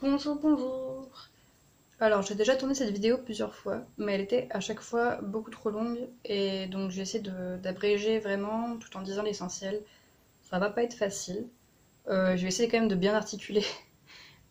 Bonjour, bonjour. Alors, j'ai déjà tourné cette vidéo plusieurs fois, mais elle était à chaque fois beaucoup trop longue, et donc j'ai essayé d'abréger vraiment tout en disant l'essentiel. Ça va pas être facile. Je vais essayer quand même de bien articuler.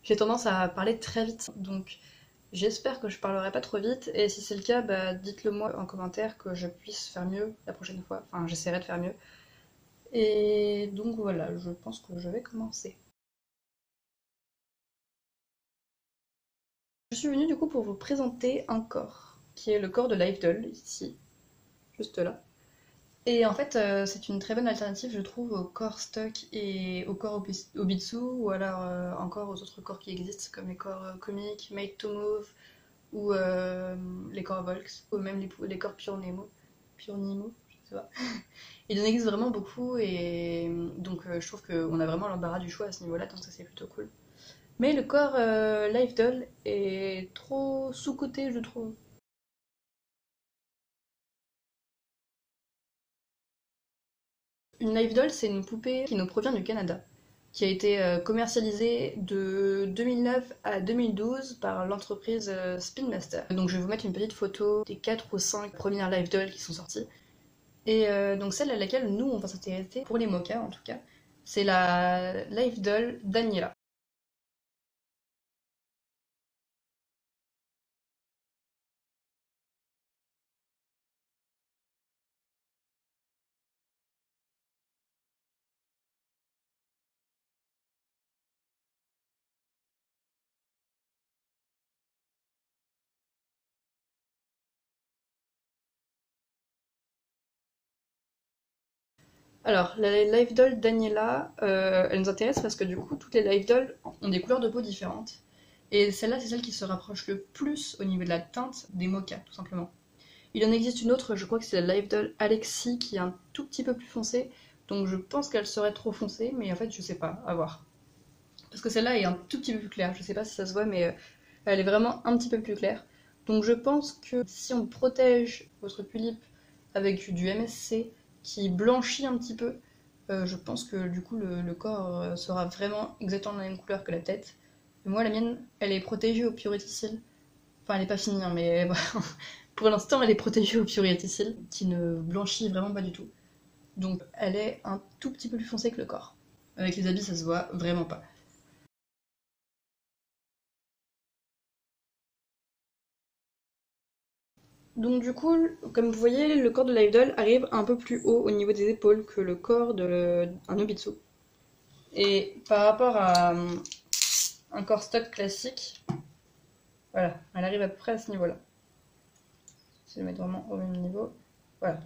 J'ai tendance à parler très vite, donc j'espère que je parlerai pas trop vite, et si c'est le cas, bah, dites-le moi en commentaire que je puisse faire mieux la prochaine fois. Enfin, j'essaierai de faire mieux. Et donc voilà, je pense que je vais commencer. Je suis venue du coup pour vous présenter un corps, qui est le corps de Live ici, juste là. Et en fait, c'est une très bonne alternative, je trouve, au corps stock et au corps Obitsu, ou alors encore aux autres corps qui existent, comme les corps comiques, Made to Move, ou les corps Volks, ou même les corps Pure Nemo. Pure Nemo, je sais pas. Il en existe vraiment beaucoup, et donc je trouve qu'on a vraiment l'embarras du choix à ce niveau-là, donc ça c'est plutôt cool. Mais le corps Live Doll est trop sous-coté, je trouve. Une Live Doll, c'est une poupée qui nous provient du Canada, qui a été commercialisée de 2009 à 2012 par l'entreprise Spin Master. Donc je vais vous mettre une petite photo des 4 ou 5 premières Live Dolls qui sont sorties. Et donc celle à laquelle nous on va s'intéresser, pour les mochas en tout cas, c'est la Live Doll Daniela. Alors, la Live Doll Daniela, elle nous intéresse parce que du coup, toutes les Live Dolls ont des couleurs de peau différentes. Et celle-là, c'est celle qui se rapproche le plus au niveau de la teinte des mochas, tout simplement. Il en existe une autre, je crois que c'est la Live Doll Alexi, qui est un tout petit peu plus foncée. Donc je pense qu'elle serait trop foncée, mais en fait, je sais pas, à voir. Parce que celle-là est un tout petit peu plus claire, je sais pas si ça se voit, mais elle est vraiment un petit peu plus claire. Donc je pense que si on protège votre tulipe avec du MSC qui blanchit un petit peu, je pense que du coup le corps sera vraiment exactement de la même couleur que la tête. Et moi la mienne, elle est protégée au Puriticil. Enfin elle est pas finie, hein, mais pour l'instant elle est protégée au Puriticil, qui ne blanchit vraiment pas du tout. Donc elle est un tout petit peu plus foncée que le corps. Avec les habits ça se voit vraiment pas. Donc du coup, comme vous voyez, le corps de l'idol arrive un peu plus haut au niveau des épaules que le corps d'un Nobitsu. Et par rapport à un corps stock classique, voilà, elle arrive à peu près à ce niveau-là. Je vais le mettre vraiment au même niveau. Voilà.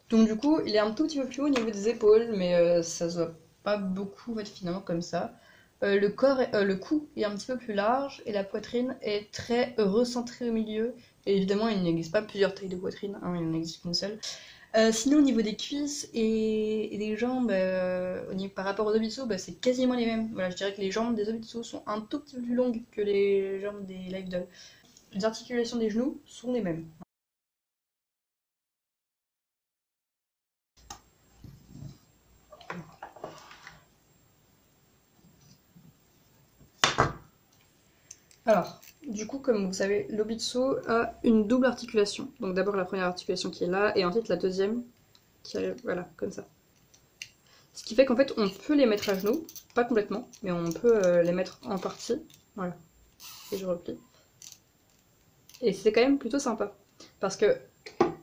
Donc du coup, il est un tout petit peu plus haut au niveau des épaules, mais ça se voit pas beaucoup en fait, finalement comme ça. Le cou est un petit peu plus large et la poitrine est très recentrée au milieu. Et évidemment, il n'existe pas plusieurs tailles de poitrine, hein, il n'en existe qu'une seule. Sinon, au niveau des cuisses et des jambes, par rapport aux Obitsu, bah, c'est quasiment les mêmes. Voilà, je dirais que les jambes des Obitsu sont un tout petit peu plus longues que les jambes des Live Doll. Les articulations des genoux sont les mêmes. Alors, du coup, comme vous savez, l'Obitsu a une double articulation. Donc d'abord la première articulation qui est là, et ensuite la deuxième qui arrive, voilà, comme ça. Ce qui fait qu'en fait, on peut les mettre à genoux, pas complètement, mais on peut les mettre en partie. Voilà, et je replie. Et c'est quand même plutôt sympa. Parce que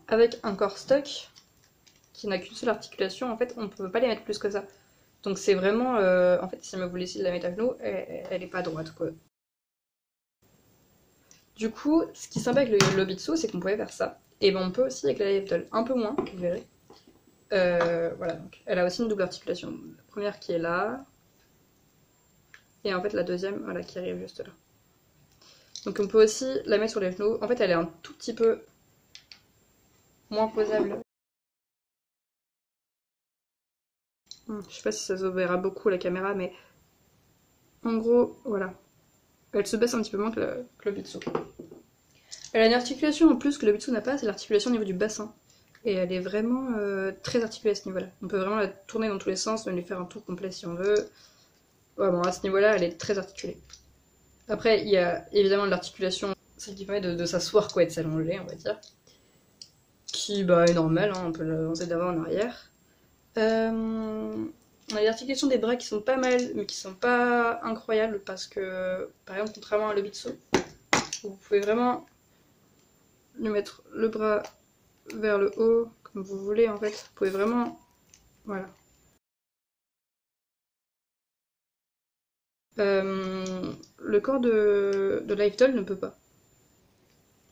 avec un corps stock qui n'a qu'une seule articulation, en fait, on ne peut pas les mettre plus que ça. Donc c'est vraiment, en fait, si vous laissez la mettre à genoux, elle est pas droite, quoi. Du coup, ce qui est sympa avec le Lobitsu, c'est qu'on pouvait faire ça. Et ben on peut aussi avec la Live un peu moins, vous verrez. Voilà, donc elle a aussi une double articulation. La première qui est là, et en fait la deuxième, voilà, qui arrive juste là. Donc on peut aussi la mettre sur les genoux. En fait, elle est un tout petit peu moins posable. Je sais pas si ça se verra beaucoup à la caméra, mais en gros, voilà. Elle se baisse un petit peu moins que le Bitsu. Elle a une articulation en plus que le Bitsu n'a pas, c'est l'articulation au niveau du bassin. Et elle est vraiment très articulée à ce niveau-là. On peut vraiment la tourner dans tous les sens, même lui faire un tour complet si on veut. Ouais, bon, à ce niveau-là, elle est très articulée. Après, il y a évidemment l'articulation, celle qui permet de s'asseoir, quoi, et de s'allonger, on va dire. Qui bah, est normale, hein, on peut l'avancer d'avant en arrière. On a les articulations des bras qui sont pas mal, mais qui sont pas incroyables parce que, par exemple, contrairement à l'Obitsu, vous pouvez vraiment lui mettre le bras vers le haut, comme vous voulez en fait. Vous pouvez vraiment. Voilà. Le corps de Lifetall ne peut pas.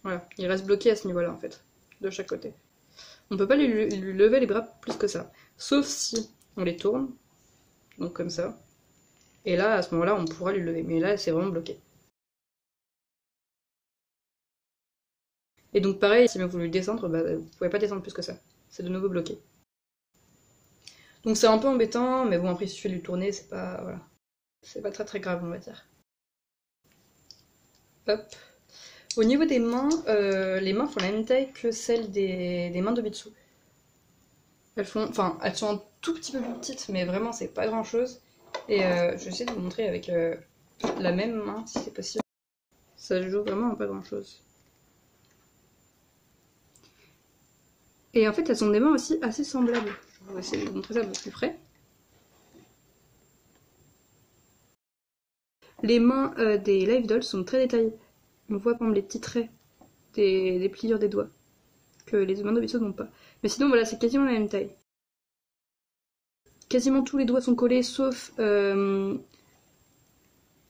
Voilà, il reste bloqué à ce niveau-là en fait, de chaque côté. On peut pas lui lever les bras plus que ça. Sauf si on les tourne, donc comme ça. Et là, à ce moment-là, on pourra lui lever. Mais là, c'est vraiment bloqué. Et donc pareil, si vous voulez descendre, bah, vous pouvez pas descendre plus que ça. C'est de nouveau bloqué. Donc c'est un peu embêtant, mais bon, après, il suffit de lui tourner, c'est pas, voilà. C'est pas très très grave, on va dire. Hop. Au niveau des mains, les mains font la même taille que celles des mains de Bitsu. Elles sont un tout petit peu plus petites, mais vraiment, c'est pas grand chose. Et je vais essayer de vous montrer avec la même main, si c'est possible. Ça joue vraiment à pas grand chose. Et en fait, elles ont des mains aussi assez semblables. Je vais essayer de vous montrer ça de plus près. Les mains des Live Dolls sont très détaillées. On voit par exemple les petits traits des pliures des doigts, que les mains d'Obitsu n'ont pas. Mais sinon, voilà, c'est quasiment la même taille. Quasiment tous les doigts sont collés, sauf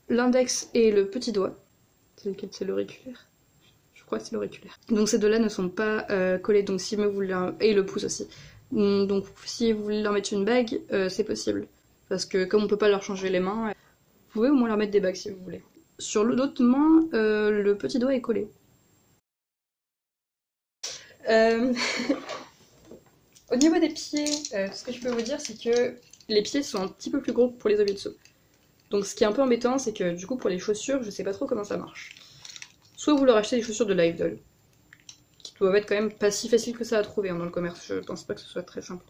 l'index et le petit doigt. C'est lequel? C'est l'auriculaire. Je crois que c'est l'auriculaire. Donc ces deux-là ne sont pas collés, donc si vous voulez et le pouce aussi. Donc si vous voulez leur mettre une bague, c'est possible. Parce que comme on peut pas leur changer les mains, vous pouvez au moins leur mettre des bagues si vous voulez. Sur l'autre main, le petit doigt est collé. Au niveau des pieds, ce que je peux vous dire, c'est que les pieds sont un petit peu plus gros que pour les Obitsu. Donc ce qui est un peu embêtant, c'est que du coup pour les chaussures, je sais pas trop comment ça marche. Soit vous leur achetez des chaussures de Live Doll, qui doivent être quand même pas si faciles que ça à trouver hein, dans le commerce, je pense pas que ce soit très simple.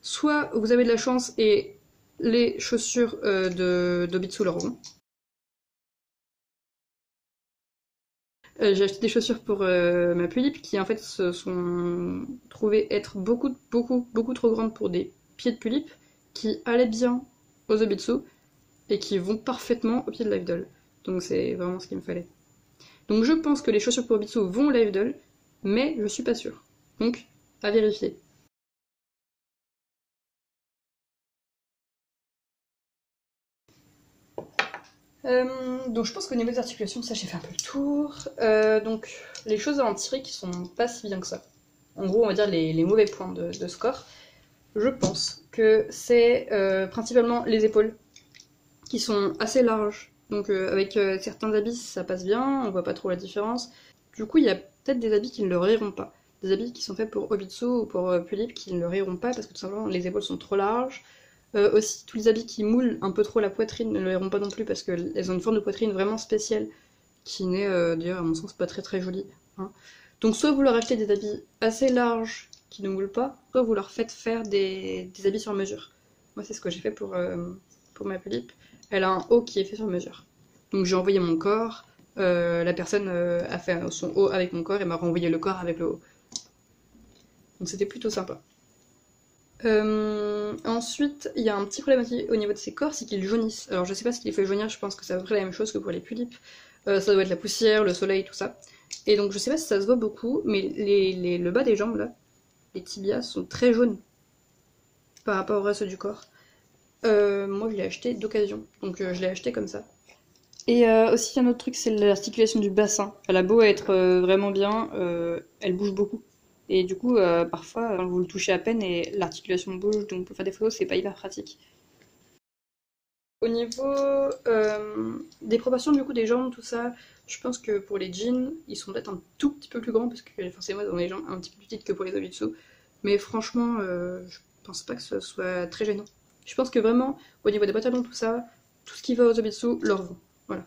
Soit vous avez de la chance et les chaussures d'Obitsu leur vont. J'ai acheté des chaussures pour ma Pulip qui en fait se sont trouvées être beaucoup trop grandes pour des pieds de Pulip qui allaient bien aux Obitsu et qui vont parfaitement aux pieds de Live Doll. Donc c'est vraiment ce qu'il me fallait. Donc je pense que les chaussures pour Obitsu vont au Live Doll, mais je suis pas sûre. Donc à vérifier. Donc je pense qu'au niveau des articulations, ça j'ai fait un peu le tour. Donc les choses à en tirer qui sont pas si bien que ça. En gros, on va dire les mauvais points de score. Je pense que c'est principalement les épaules qui sont assez larges. Donc avec certains habits, ça passe bien, on voit pas trop la différence. Du coup, il y a peut-être des habits qui ne le riront pas. Des habits qui sont faits pour Obitsu ou pour Pulip qui ne le riront pas parce que tout simplement les épaules sont trop larges. Aussi, tous les habits qui moulent un peu trop la poitrine ne le verront pas non plus parce qu'elles ont une forme de poitrine vraiment spéciale qui n'est d'ailleurs à mon sens pas très très jolie. Hein. Donc soit vous leur achetez des habits assez larges qui ne moulent pas, soit vous leur faites faire des habits sur mesure. Moi c'est ce que j'ai fait pour ma Pulip. Elle a un haut qui est fait sur mesure. Donc j'ai envoyé mon corps, la personne a fait son haut avec mon corps et m'a renvoyé le corps avec le haut. Donc c'était plutôt sympa. Ensuite, il y a un petit problème aussi au niveau de ces corps, c'est qu'ils jaunissent. Alors je sais pas ce qu'il fait jaunir, je pense que c'est à peu près la même chose que pour les Pulip. Ça doit être la poussière, le soleil, tout ça. Et donc je sais pas si ça se voit beaucoup, mais le bas des jambes là, les tibias sont très jaunes par rapport au reste du corps. Moi je l'ai acheté d'occasion, donc je l'ai acheté comme ça. Et aussi un autre truc, c'est l'articulation du bassin. Elle a beau être vraiment bien, elle bouge beaucoup. Et du coup, parfois, vous le touchez à peine et l'articulation bouge, donc pour faire des photos, c'est pas hyper pratique. Au niveau des proportions du coup des jambes, tout ça, je pense que pour les jeans, ils sont peut-être un tout petit peu plus grands parce que forcément ils ont les jambes un petit peu plus petites que pour les Obitsu. Mais franchement, je pense pas que ce soit très gênant. Je pense que vraiment, au niveau des pantalons, tout ça, tout ce qui va aux Obitsu leur vont. Voilà.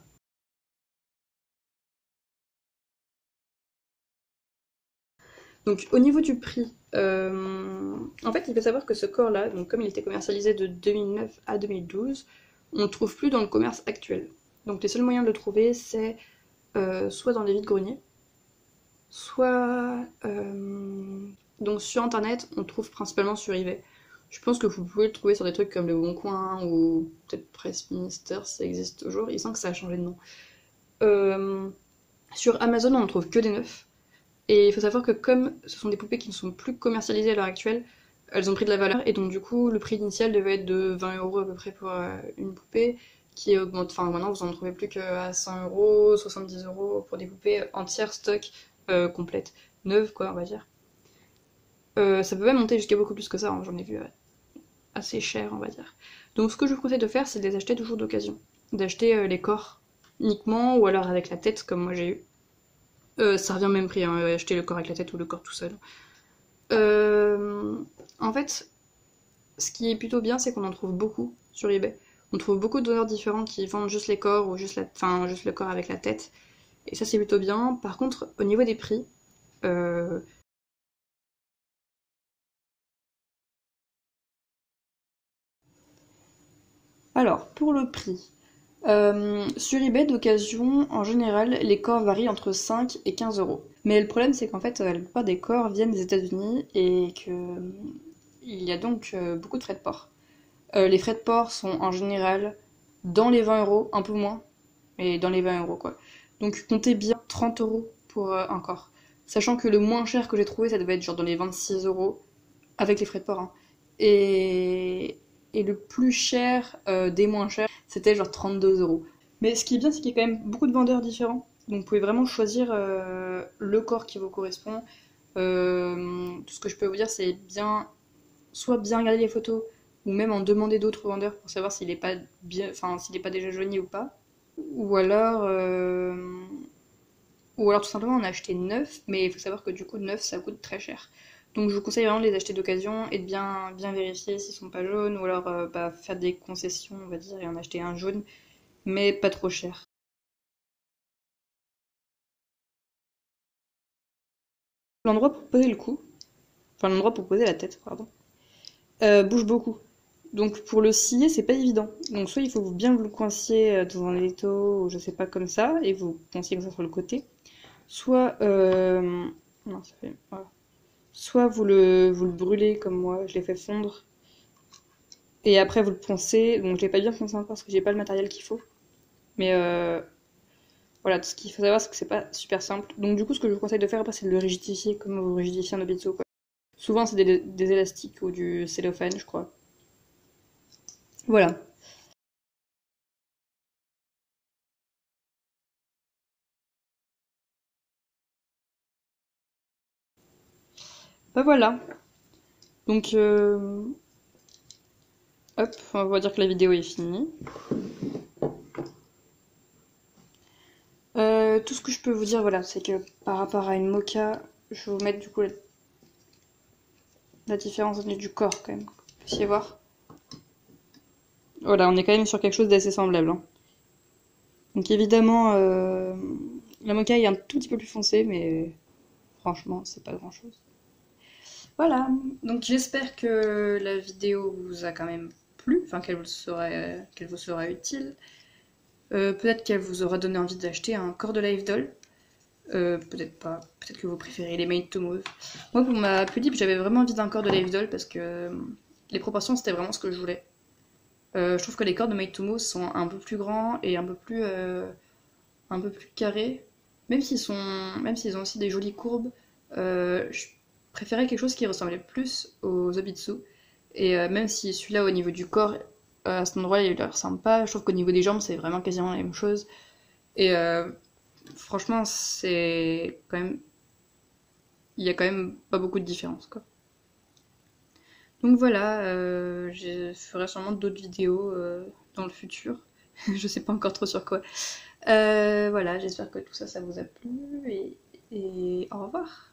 Donc au niveau du prix, en fait il faut savoir que ce corps-là, donc comme il était commercialisé de 2009 à 2012, on ne le trouve plus dans le commerce actuel. Donc les seuls moyens de le trouver, c'est soit dans les vides-greniers, soit donc sur internet, on le trouve principalement sur eBay. Je pense que vous pouvez le trouver sur des trucs comme Le Bon Coin ou peut-être Presse Minister, ça existe toujours. Il semble que ça a changé de nom. Sur Amazon, on ne trouve que des neufs. Et il faut savoir que comme ce sont des poupées qui ne sont plus commercialisées à l'heure actuelle, elles ont pris de la valeur et donc du coup le prix initial devait être de 20€ à peu près pour une poupée qui augmente. Enfin maintenant vous en trouvez plus qu'à 100€, 70€ pour des poupées entières stock complètes, neuves quoi on va dire. Ça peut même monter jusqu'à beaucoup plus que ça, hein, j'en ai vu assez cher on va dire. Donc ce que je vous conseille de faire c'est de les acheter toujours d'occasion. D'acheter les corps uniquement ou alors avec la tête comme moi j'ai eu. Ça revient au même prix, hein, acheter le corps avec la tête ou le corps tout seul. En fait, ce qui est plutôt bien, c'est qu'on en trouve beaucoup sur eBay. On trouve beaucoup de donneurs différents qui vendent juste les corps ou juste le corps avec la tête. Et ça, c'est plutôt bien. Par contre, au niveau des prix, alors, pour le prix, sur eBay d'occasion, en général, les corps varient entre 5 et 15€. Mais le problème, c'est qu'en fait, la plupart des corps viennent des États-Unis et il y a donc beaucoup de frais de port. Les frais de port sont en général dans les 20€, un peu moins, mais dans les 20€ quoi. Donc comptez bien 30€ pour un corps. Sachant que le moins cher que j'ai trouvé, ça devait être genre dans les 26€ avec les frais de port, hein. Et le plus cher des moins chers, c'était genre 32€. Mais ce qui est bien, c'est qu'il y a quand même beaucoup de vendeurs différents. Donc vous pouvez vraiment choisir le corps qui vous correspond. Tout ce que je peux vous dire, c'est soit bien regarder les photos, ou même en demander d'autres vendeurs pour savoir s'il est pas bien, enfin s'il est pas déjà jauni ou pas. Ou alors, euh, ou alors tout simplement en acheter neuf, mais il faut savoir que du coup neuf ça coûte très cher. Donc je vous conseille vraiment de les acheter d'occasion et de bien vérifier s'ils sont pas jaunes, ou alors faire des concessions on va dire et en acheter un jaune, mais pas trop cher. L'endroit pour poser le cou, enfin l'endroit pour poser la tête, pardon, bouge beaucoup. Donc pour le scier, c'est pas évident. Donc soit il faut bien vous le coinciez dans un étau, ou je sais pas comme ça, et vous coinciez comme ça sur le côté. Soit non, ça fait voilà. Soit vous le brûlez comme moi, je l'ai fait fondre, et après vous le poncez. Donc je l'ai pas bien poncé encore parce que j'ai pas le matériel qu'il faut. Mais voilà, tout ce qu'il faut savoir c'est que c'est pas super simple. Donc du coup ce que je vous conseille de faire après c'est de le rigidifier comme vous rigidifiez un Nobitsu quoi. Souvent c'est des élastiques ou du cellophane je crois. Voilà. Bah voilà. Donc hop, on va dire que la vidéo est finie. Tout ce que je peux vous dire, voilà, c'est que par rapport à une mocha, je vais vous mettre du coup la différence au niveau du corps quand même. Vous puissiez voir. Voilà, on est quand même sur quelque chose d'assez semblable, hein. Donc évidemment, la mocha est un tout petit peu plus foncée, mais franchement, c'est pas grand chose. Voilà, donc j'espère que la vidéo vous a quand même plu, enfin qu'elle vous sera utile. Peut-être qu'elle vous aura donné envie d'acheter un corps de Live Doll. Peut-être pas, peut-être que vous préférez les Made to Move. Moi, pour ma Pudip, j'avais vraiment envie d'un corps de Live Doll parce que les proportions c'était vraiment ce que je voulais. Je trouve que les corps de Made to Move sont un peu plus grands et un peu plus carrés. Même s'ils ont aussi des jolies courbes, je préférais quelque chose qui ressemblait plus aux Obitsu. Et même si celui-là, au niveau du corps, à cet endroit, il leur ressemble pas, je trouve qu'au niveau des jambes, c'est vraiment quasiment la même chose. Et franchement, c'est quand même. Il y a quand même pas beaucoup de différence, quoi. Donc voilà, je ferai sûrement d'autres vidéos dans le futur. Je sais pas encore trop sur quoi. Voilà, j'espère que tout ça, ça vous a plu et au revoir.